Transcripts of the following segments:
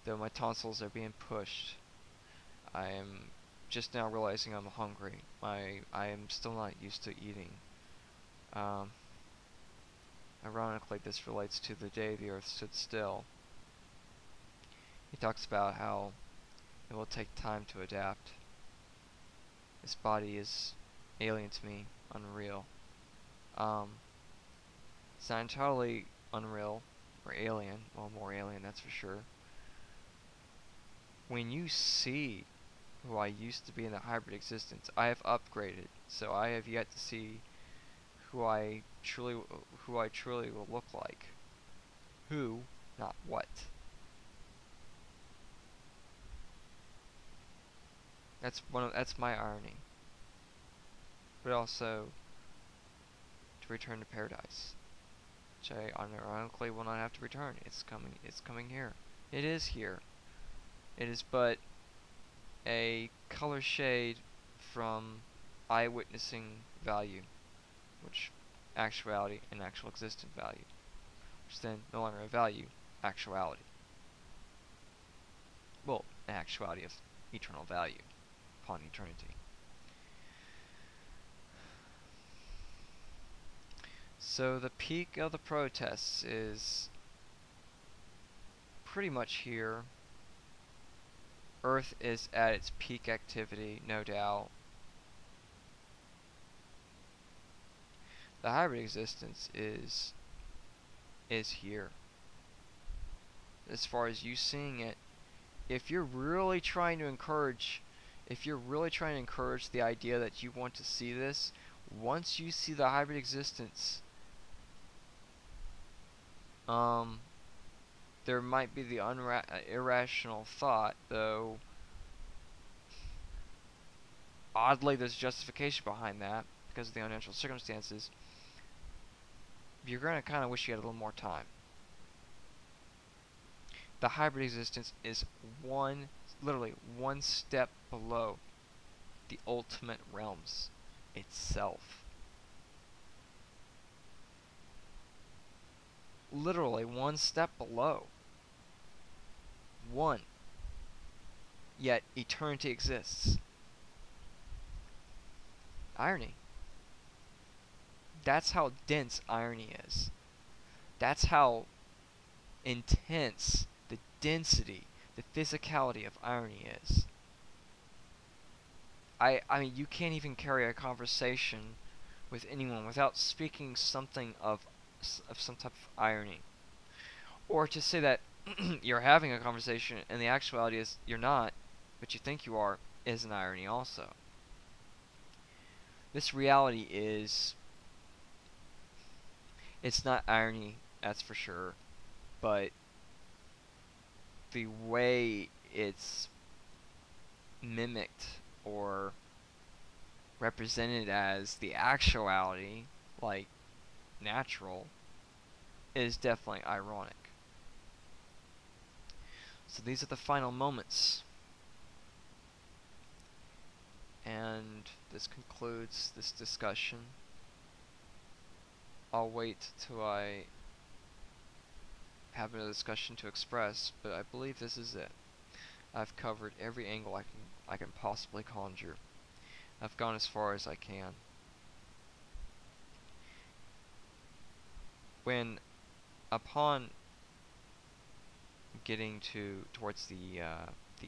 though my tonsils are being pushed. I am just now realizing I'm hungry. I am still not used to eating. Ironically, this relates to the day the Earth stood still. He talks about how it will take time to adapt. This body is alien to me, unreal. It's not entirely unreal or alien. Well, more alien, that's for sure. When you see who I used to be in the hybrid existence, I have upgraded, so I have yet to see who I truly will look like. Who, not what. That's my irony. But also to return to paradise, which I unironically will not have to return. It's coming here. It is here. It is but a color shade from eyewitnessing value, which actuality and actual existent value, which then no longer a value, actuality. Well, an actuality of eternal value upon eternity. So the peak of the protests is pretty much here. Earth is at its peak activity, no doubt. The hybrid existence is here. As far as you seeing it, if you're really trying to encourage the idea that you want to see this, once you see the hybrid existence, there might be the irrational thought, though oddly there's justification behind that because of the unnatural circumstances. You're going to kind of wish you had a little more time. The hybrid existence is literally one step below the ultimate realms itself. Literally one step below. One. Yet eternity exists. Irony. That's how dense irony is. That's how intense the density, the physicality of irony is. I mean, you can't even carry a conversation with anyone without speaking something of some type of irony. Or to say that you're having a conversation and the actuality is you're not, but you think you are, is an irony also. This reality is, it's not irony, that's for sure, but the way it's mimicked or represented as the actuality, like natural, is definitely ironic. So these are the final moments. And this concludes this discussion. I'll wait till I have a discussion to express, but I believe this is it. I've covered every angle I can possibly conjure. I've gone as far as I can. When upon getting towards the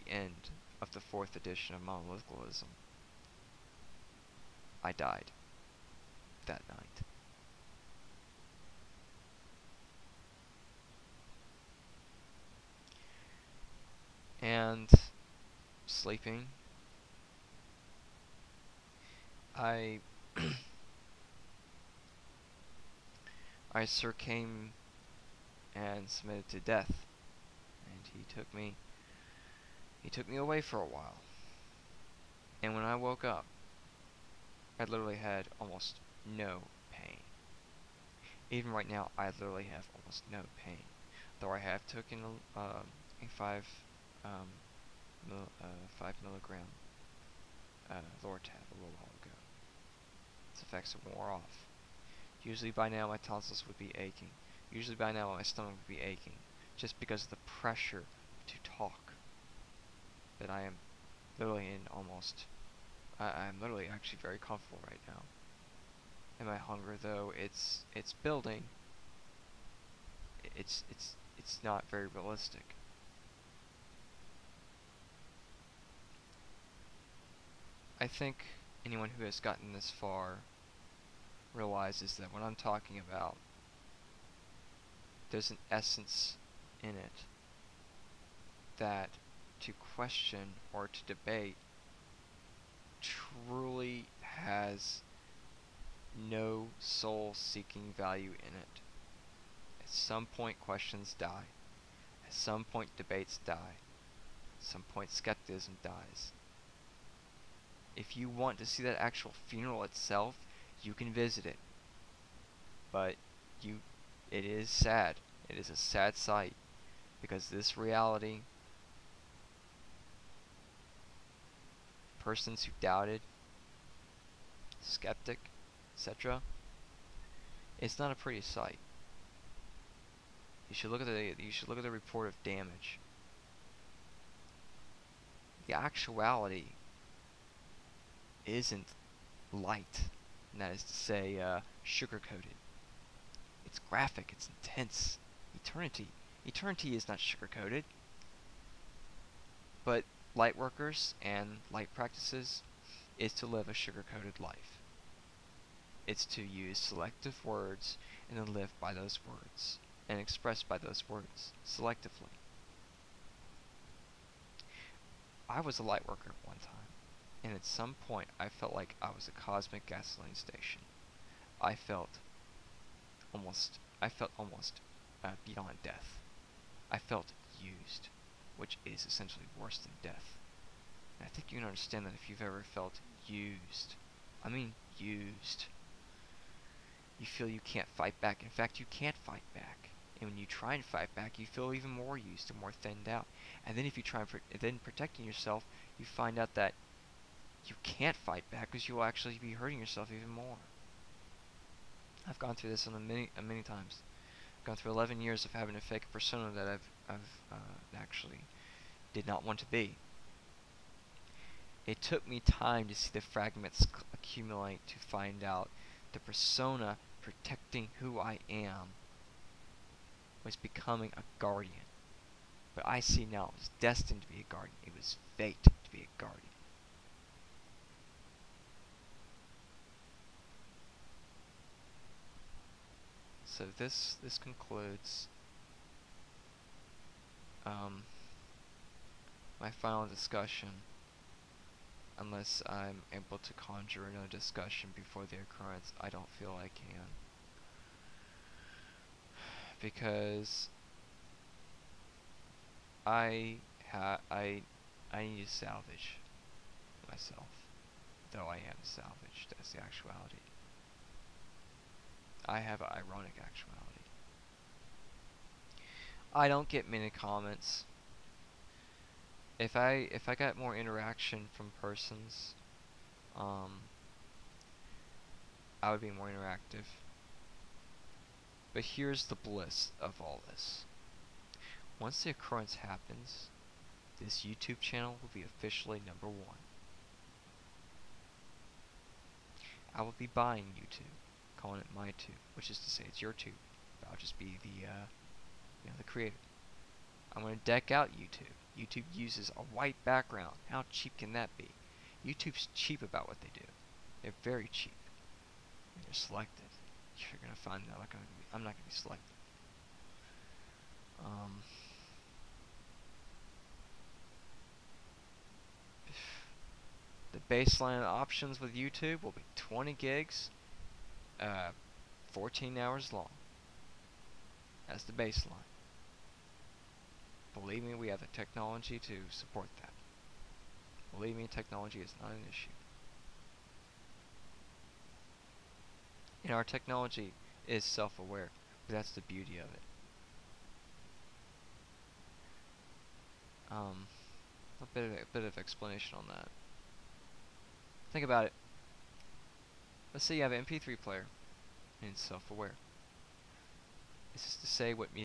end of the 4th edition of monolithicalism, I died that night. And sleeping, I Sir came and submitted to death, and he took me away for a while. And when I woke up, I literally had almost no pain. Even right now, I literally have almost no pain, though I have taken a 5 milligram Lortab a little while ago. Its effects are wore off. Usually by now my tonsils would be aching. Usually by now my stomach would be aching, just because of the pressure to talk that I am literally in almost. I'm literally actually very comfortable right now. And my hunger, though, it's building. It's not very realistic. I think anyone who has gotten this far realizes that what I'm talking about, there's an essence in it that to question or to debate truly has no soul-seeking value in it. At some point, questions die. At some point, debates die. At some point, skepticism dies. If you want to see that actual funeral itself, you can visit it. But it is sad. It is a sad sight, because this reality, persons who doubted, skeptic, etc., it's not a pretty sight. You should look at the report of damage. The actuality isn't light, and that is to say, sugar-coated. It's graphic. It's intense. Eternity is not sugar-coated. But light workers and light practices is to live a sugar-coated life. It's to use selective words and then live by those words and express by those words selectively. I was a light worker at one time, and at some point I felt like I was a cosmic gasoline station. I felt almost beyond death. I felt used, which is essentially worse than death. And I think you can understand that if you've ever felt used. I mean used. You feel you can't fight back. In fact, you can't fight back. And when you try and fight back, you feel even more used and more thinned out. And then if you try and then protecting yourself, you find out that you can't fight back because you'll actually be hurting yourself even more. I've gone through this many times. I've gone through 11 years of having a fake persona that I've actually did not want to be. It took me time to see the fragments accumulate to find out the persona protecting who I am was becoming a guardian. But I see now it was destined to be a guardian. It was fate to be a guardian. So this concludes my final discussion, unless I'm able to conjure another discussion before the occurrence. I don't feel I can, because I need to salvage myself, though I am salvaged. That's the actuality. I have an ironic actuality. I don't get many comments. If I got more interaction from persons, I would be more interactive. But here's the bliss of all this. Once the occurrence happens, this YouTube channel will be officially #1. I will be buying YouTube, calling it my tube, which is to say it's your tube. But I'll just be the the creator. I'm going to deck out YouTube. YouTube uses a white background. How cheap can that be? YouTube's cheap about what they do. They're very cheap. When you're selected, you're going to find that I'm not going to be selected. The baseline options with YouTube will be 20 gigs, 14 hours long. That's the baseline. Believe me, we have the technology to support that. Believe me, technology is not an issue. And our technology is self-aware, but that's the beauty of it. A bit of explanation on that. Think about it. Let's say you have an MP3 player, and it's self-aware. This is to say what music